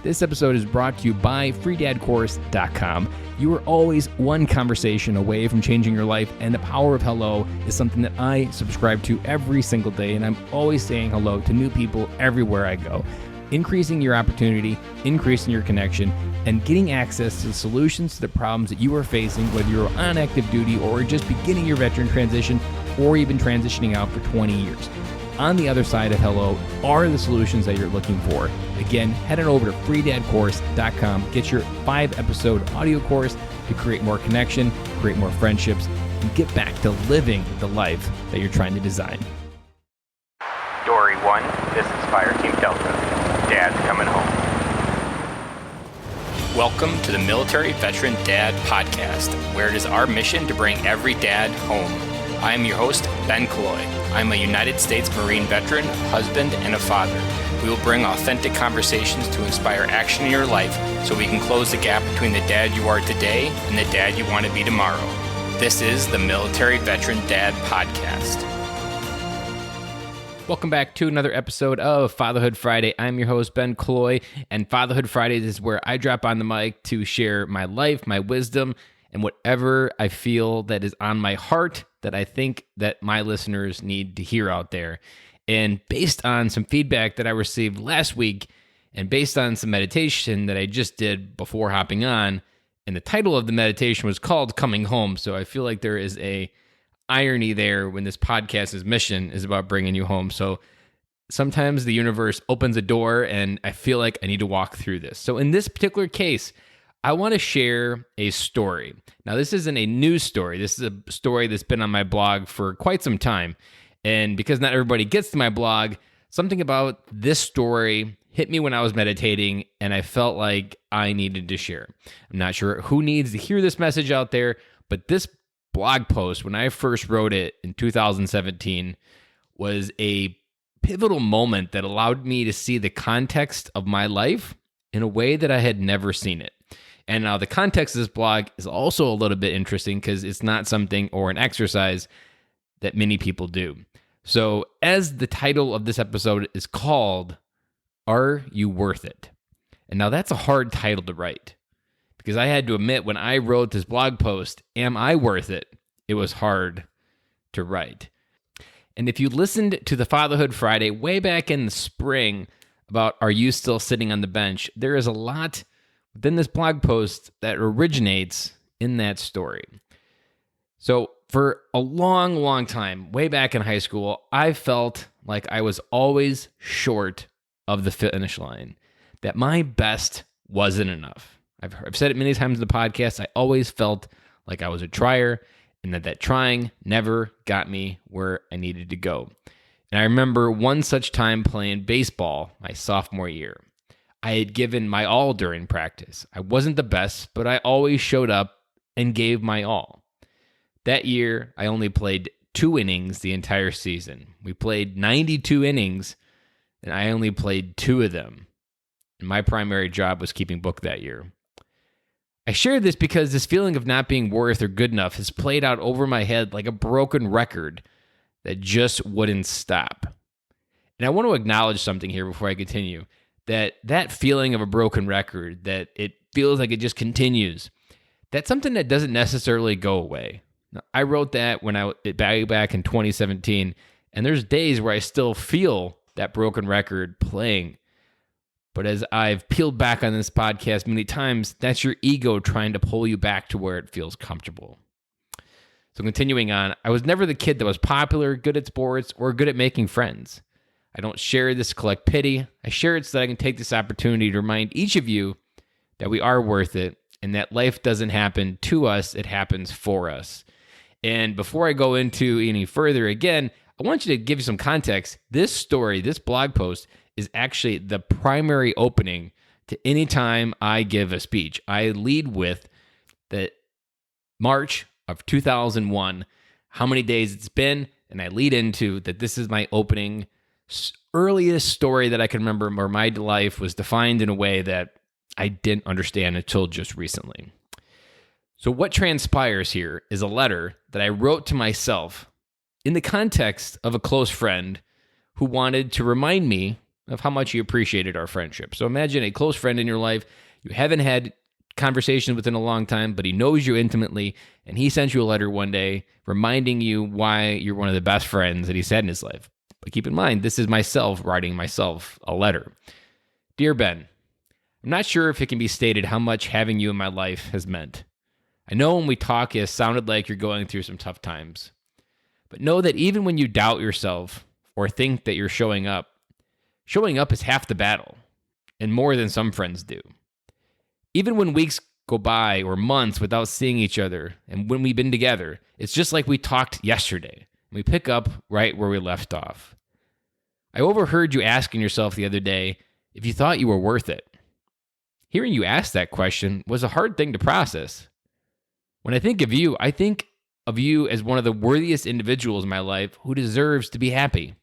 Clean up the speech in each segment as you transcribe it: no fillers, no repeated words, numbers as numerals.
This episode is brought to you by freedadcourse.com. You are always one conversation away from changing your life, and the power of hello is something that I subscribe to every single day, and I'm always saying hello to new people everywhere I go. Increasing your opportunity, increasing your connection, and getting access to the solutions to the problems that you are facing, whether you're on active duty or just beginning your veteran transition or even transitioning out for 20 years. On the other side of hello are the solutions that you're looking for. Again, head on over to freedadcourse.com. Get your 5-episode audio course to create more connection, create more friendships, and get back to living the life that you're trying to design. Dory 1, this is Fire Team Delta. Dad's coming home. Welcome to the Military Veteran Dad Podcast, where it is our mission to bring every dad home. I am your host, Ben Killoy. I'm a United States Marine veteran, husband, and a father. We will bring authentic conversations to inspire action in your life so we can close the gap between the dad you are today and the dad you want to be tomorrow. This is the Military Veteran Dad Podcast. Welcome back to another episode of Fatherhood Friday. I'm your host, Ben Killoy, and Fatherhood Fridays is where I drop on the mic to share my life, my wisdom, and whatever I feel that is on my heart that I think that my listeners need to hear out there. And based on some feedback that I received last week, and based on some meditation that I just did before hopping on, and the title of the meditation was called Coming Home, so I feel like there is a irony there when this podcast's mission is about bringing you home. So sometimes the universe opens a door and I feel like I need to walk through this. So in this particular case, I want to share a story. Now, this isn't a news story. This is a story that's been on my blog for quite some time. And because not everybody gets to my blog, something about this story hit me when I was meditating, and I felt like I needed to share. I'm not sure who needs to hear this message out there, but this blog post, when I first wrote it in 2017, was a pivotal moment that allowed me to see the context of my life in a way that I had never seen it. And now the context of this blog is also a little bit interesting because it's not something or an exercise that many people do. So as the title of this episode is called, Are You Worth It? And now that's a hard title to write because I had to admit when I wrote this blog post, Am I Worth It? It was hard to write. And if you listened to the Fatherhood Friday way back in the spring about Are You Still Sitting on the Bench, there is a lot within this blog post that originates in that story. So for a long, long time, way back in high school, I felt like I was always short of the finish line, that my best wasn't enough. I've said it many times in the podcast. I always felt like I was a trier and that trying never got me where I needed to go. And I remember one such time playing baseball my sophomore year. I had given my all during practice. I wasn't the best, but I always showed up and gave my all. That year, I only played 2 innings the entire season. We played 92 innings, and I only played 2 of them. And my primary job was keeping book that year. I share this because this feeling of not being worth or good enough has played out over my head like a broken record that just wouldn't stop. And I want to acknowledge something here before I continue. That feeling of a broken record, that it feels like it just continues, that's something that doesn't necessarily go away. Now, I wrote that when back in 2017, and there's days where I still feel that broken record playing. But as I've peeled back on this podcast many times, that's your ego trying to pull you back to where it feels comfortable. So continuing on, I was never the kid that was popular, good at sports, or good at making friends. I don't share this to collect pity. I share it so that I can take this opportunity to remind each of you that we are worth it and that life doesn't happen to us, it happens for us. And before I go into any further, again, I want you to give you some context. This story, this blog post, is actually the primary opening to any time I give a speech. I lead with the March of 2001, how many days it's been, and I lead into that this is my opening earliest story that I can remember where my life was defined in a way that I didn't understand until just recently. So what transpires here is a letter that I wrote to myself in the context of a close friend who wanted to remind me of how much he appreciated our friendship. So imagine a close friend in your life. You haven't had conversations with in a long time, but he knows you intimately, and he sent you a letter one day reminding you why you're one of the best friends that he's had in his life. But keep in mind, this is myself writing myself a letter. Dear Ben, I'm not sure if it can be stated how much having you in my life has meant. I know when we talk, it has sounded like you're going through some tough times. But know that even when you doubt yourself or think that you're showing up is half the battle, and more than some friends do. Even when weeks go by or months without seeing each other, and when we've been together, it's just like we talked yesterday. We pick up right where we left off. I overheard you asking yourself the other day if you thought you were worth it. Hearing you ask that question was a hard thing to process. When I think of you as one of the worthiest individuals in my life who deserves to be happy.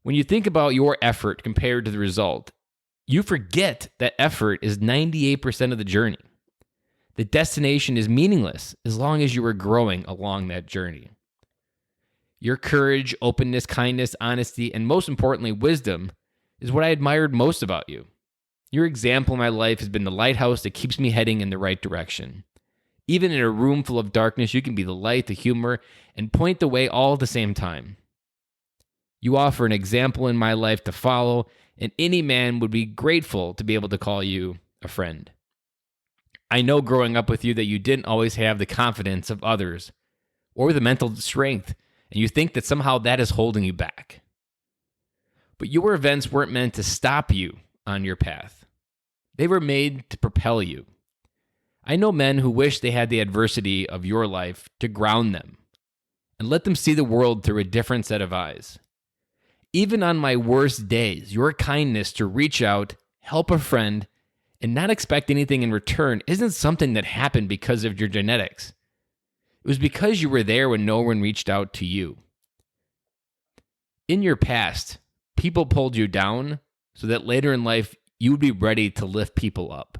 When you think about your effort compared to the result, you forget that effort is 98% of the journey. The destination is meaningless as long as you are growing along that journey. Your courage, openness, kindness, honesty, and most importantly, wisdom is what I admired most about you. Your example in my life has been the lighthouse that keeps me heading in the right direction. Even in a room full of darkness, you can be the light, the humor, and point the way all at the same time. You offer an example in my life to follow, and any man would be grateful to be able to call you a friend. I know growing up with you that you didn't always have the confidence of others or the mental strength, and you think that somehow that is holding you back. But your events weren't meant to stop you on your path. They were made to propel you. I know men who wish they had the adversity of your life to ground them and let them see the world through a different set of eyes. Even on my worst days, your kindness to reach out, help a friend, and not expect anything in return isn't something that happened because of your genetics. It was because you were there when no one reached out to you. In your past, people pulled you down so that later in life, you would be ready to lift people up.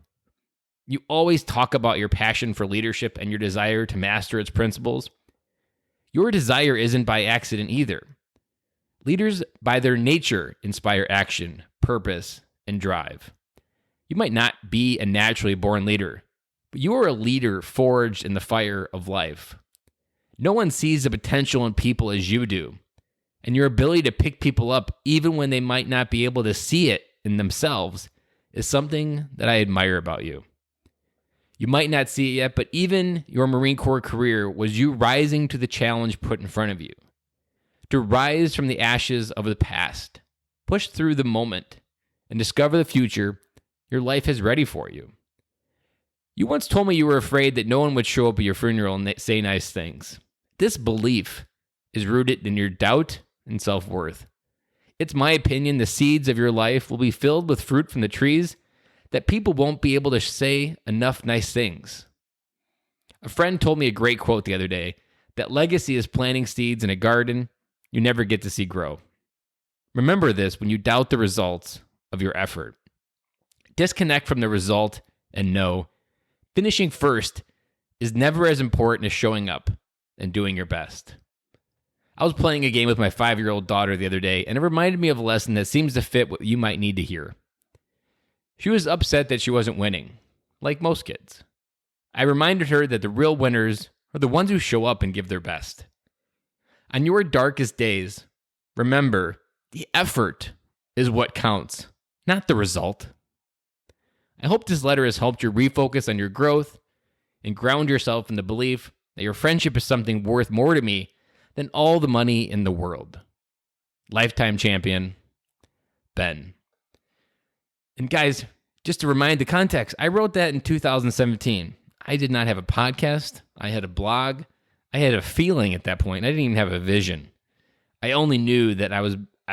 You always talk about your passion for leadership and your desire to master its principles. Your desire isn't by accident either. Leaders, by their nature, inspire action, purpose, and drive. You might not be a naturally born leader, but you are a leader forged in the fire of life. No one sees the potential in people as you do, and your ability to pick people up even when they might not be able to see it in themselves is something that I admire about you. You might not see it yet, but even your Marine Corps career was you rising to the challenge put in front of you. To rise from the ashes of the past, push through the moment, and discover the future your life is ready for you. You once told me you were afraid that no one would show up at your funeral and say nice things. This belief is rooted in your doubt and self-worth. It's my opinion the seeds of your life will be filled with fruit from the trees that people won't be able to say enough nice things. A friend told me a great quote the other day, that legacy is planting seeds in a garden you never get to see grow. Remember this when you doubt the results of your effort. Disconnect from the result and know finishing first is never as important as showing up and doing your best. I was playing a game with my 5-year-old daughter the other day, and it reminded me of a lesson that seems to fit what you might need to hear. She was upset that she wasn't winning, like most kids. I reminded her that the real winners are the ones who show up and give their best. On your darkest days, remember, the effort is what counts, not the result. I hope this letter has helped you refocus on your growth and ground yourself in the belief that your friendship is something worth more to me than all the money in the world. Lifetime champion, Ben. And guys, just to remind the context, I wrote that in 2017. I did not have a podcast. I had a blog. I had a feeling at that point. I didn't even have a vision. I only knew that I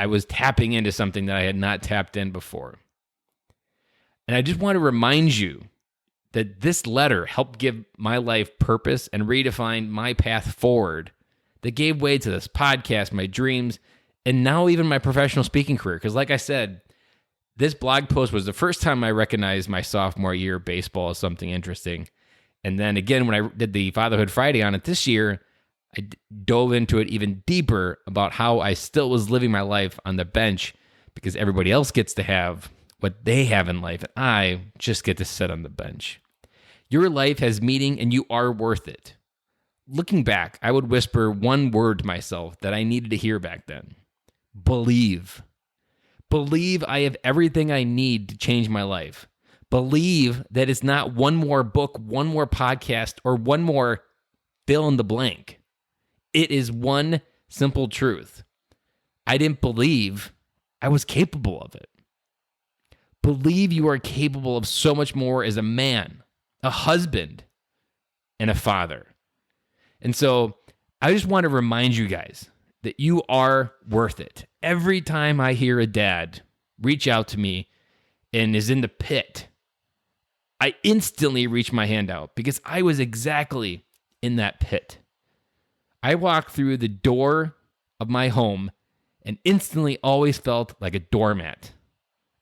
was tapping into something that I had not tapped in before. And I just want to remind you that this letter helped give my life purpose and redefine my path forward that gave way to this podcast, my dreams, and now even my professional speaking career. Because like I said, this blog post was the first time I recognized my sophomore year of baseball as something interesting. And then again, when I did the Fatherhood Friday on it this year, I dove into it even deeper about how I still was living my life on the bench because everybody else gets to have what they have in life, and I just get to sit on the bench. Your life has meaning, and you are worth it. Looking back, I would whisper one word to myself that I needed to hear back then. Believe. Believe I have everything I need to change my life. Believe that it's not one more book, one more podcast, or one more fill in the blank. It is one simple truth. I didn't believe I was capable of it. Believe you are capable of so much more as a man, a husband, and a father. And so I just want to remind you guys that you are worth it. Every time I hear a dad reach out to me and is in the pit, I instantly reach my hand out because I was exactly in that pit. I walked through the door of my home and instantly always felt like a doormat.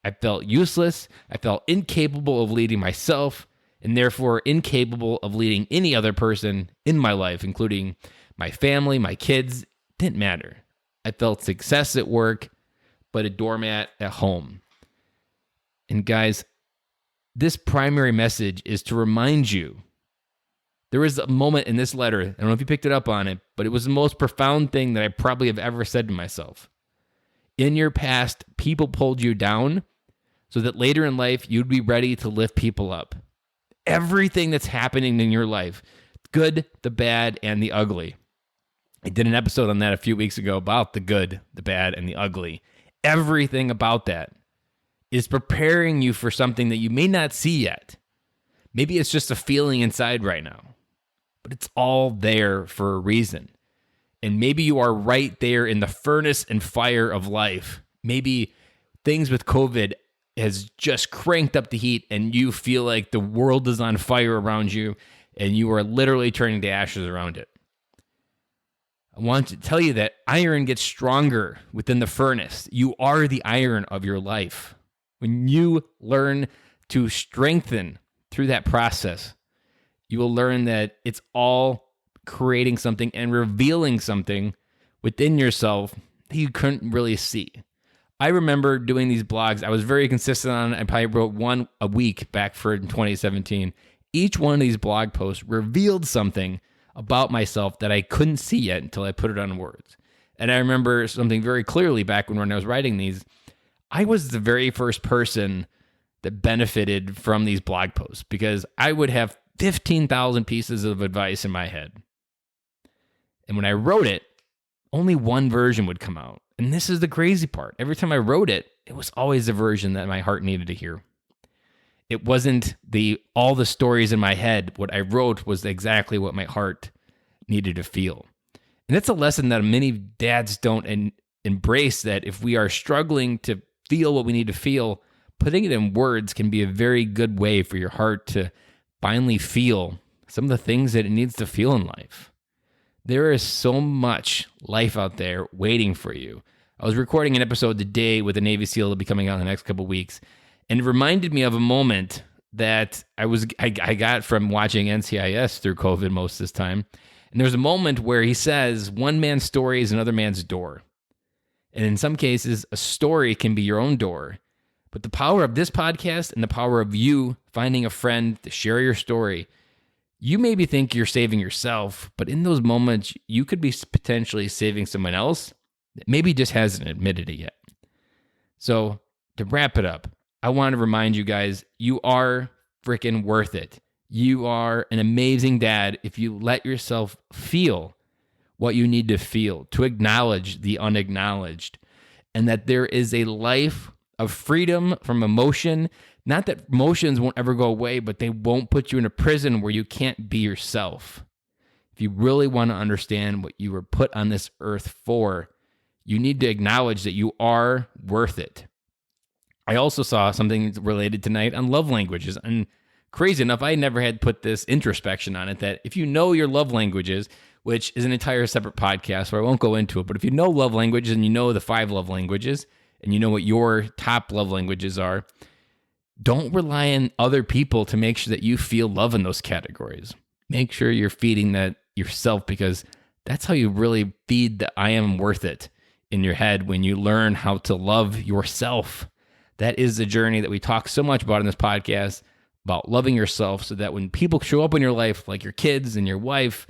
I felt useless. I felt incapable of leading myself and therefore incapable of leading any other person in my life, including my family, my kids. It didn't matter. I felt success at work, but a doormat at home. And guys, this primary message is to remind you. There was a moment in this letter, I don't know if you picked it up on it, but it was the most profound thing that I probably have ever said to myself. In your past, people pulled you down so that later in life, you'd be ready to lift people up. Everything that's happening in your life, good, the bad, and the ugly. I did an episode on that a few weeks ago about the good, the bad, and the ugly. Everything about that is preparing you for something that you may not see yet. Maybe it's just a feeling inside right now, but it's all there for a reason. And maybe you are right there in the furnace and fire of life. Maybe things with COVID has just cranked up the heat and you feel like the world is on fire around you and you are literally turning to ashes around it. I want to tell you that iron gets stronger within the furnace. You are the iron of your life. When you learn to strengthen through that process, you will learn that it's all creating something and revealing something within yourself that you couldn't really see. I remember doing these blogs. I was very consistent on it. I probably wrote one a week back for 2017. Each one of these blog posts revealed something about myself that I couldn't see yet until I put it on words. And I remember something very clearly back when I was writing these. I was the very first person that benefited from these blog posts because I would have 15,000 pieces of advice in my head. And when I wrote it, only one version would come out. And this is the crazy part. Every time I wrote it, it was always the version that my heart needed to hear. It wasn't all the stories in my head. What I wrote was exactly what my heart needed to feel. And that's a lesson that many dads don't embrace, that if we are struggling to feel what we need to feel, putting it in words can be a very good way for your heart to finally feel some of the things that it needs to feel in life. There is so much life out there waiting for you. I was recording an episode today with a Navy SEAL that'll be coming out in the next couple of weeks, and it reminded me of a moment that I got from watching NCIS through COVID most of this time. And there's a moment where he says, one man's story is another man's door. And in some cases, a story can be your own door. But the power of this podcast and the power of you finding a friend to share your story, you maybe think you're saving yourself, but in those moments, you could be potentially saving someone else that maybe just hasn't admitted it yet. So to wrap it up, I want to remind you guys, you are freaking worth it. You are an amazing dad if you let yourself feel what you need to feel, to acknowledge the unacknowledged, and that there is a life of freedom from emotion. Not that emotions won't ever go away, but they won't put you in a prison where you can't be yourself. If you really want to understand what you were put on this earth for, you need to acknowledge that you are worth it. I also saw something related tonight on love languages, and crazy enough, I never had put this introspection on it, that if you know your love languages, which is an entire separate podcast where I won't go into it, but if you know love languages and you know the 5 love languages, and you know what your top love languages are, don't rely on other people to make sure that you feel love in those categories. Make sure you're feeding that yourself, because that's how you really feed the I am worth it, in your head when you learn how to love yourself. That is the journey that we talk so much about in this podcast, about loving yourself, so that when people show up in your life, like your kids and your wife,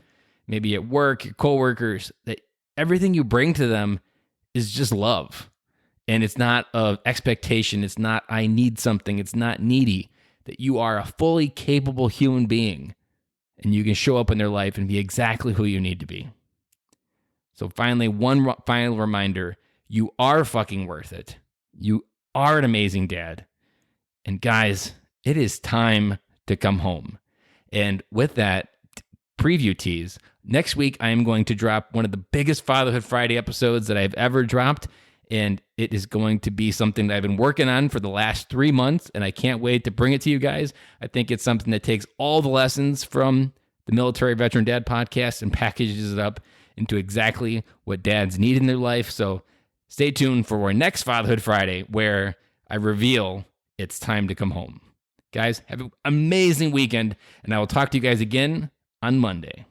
maybe at work, your coworkers, that everything you bring to them is just love. And it's not an expectation. It's not, I need something. It's not needy. That you are a fully capable human being and you can show up in their life and be exactly who you need to be. So finally, one final reminder, you are fucking worth it. You are an amazing dad. And guys, it is time to come home. And with that preview tease, next week I am going to drop one of the biggest Fatherhood Friday episodes that I've ever dropped. And it is going to be something that I've been working on for the last 3 months. And I can't wait to bring it to you guys. I think it's something that takes all the lessons from the Military Veteran Dad podcast and packages it up into exactly what dads need in their life. So stay tuned for our next Fatherhood Friday, where I reveal it's time to come home. Guys, have an amazing weekend, and I will talk to you guys again on Monday.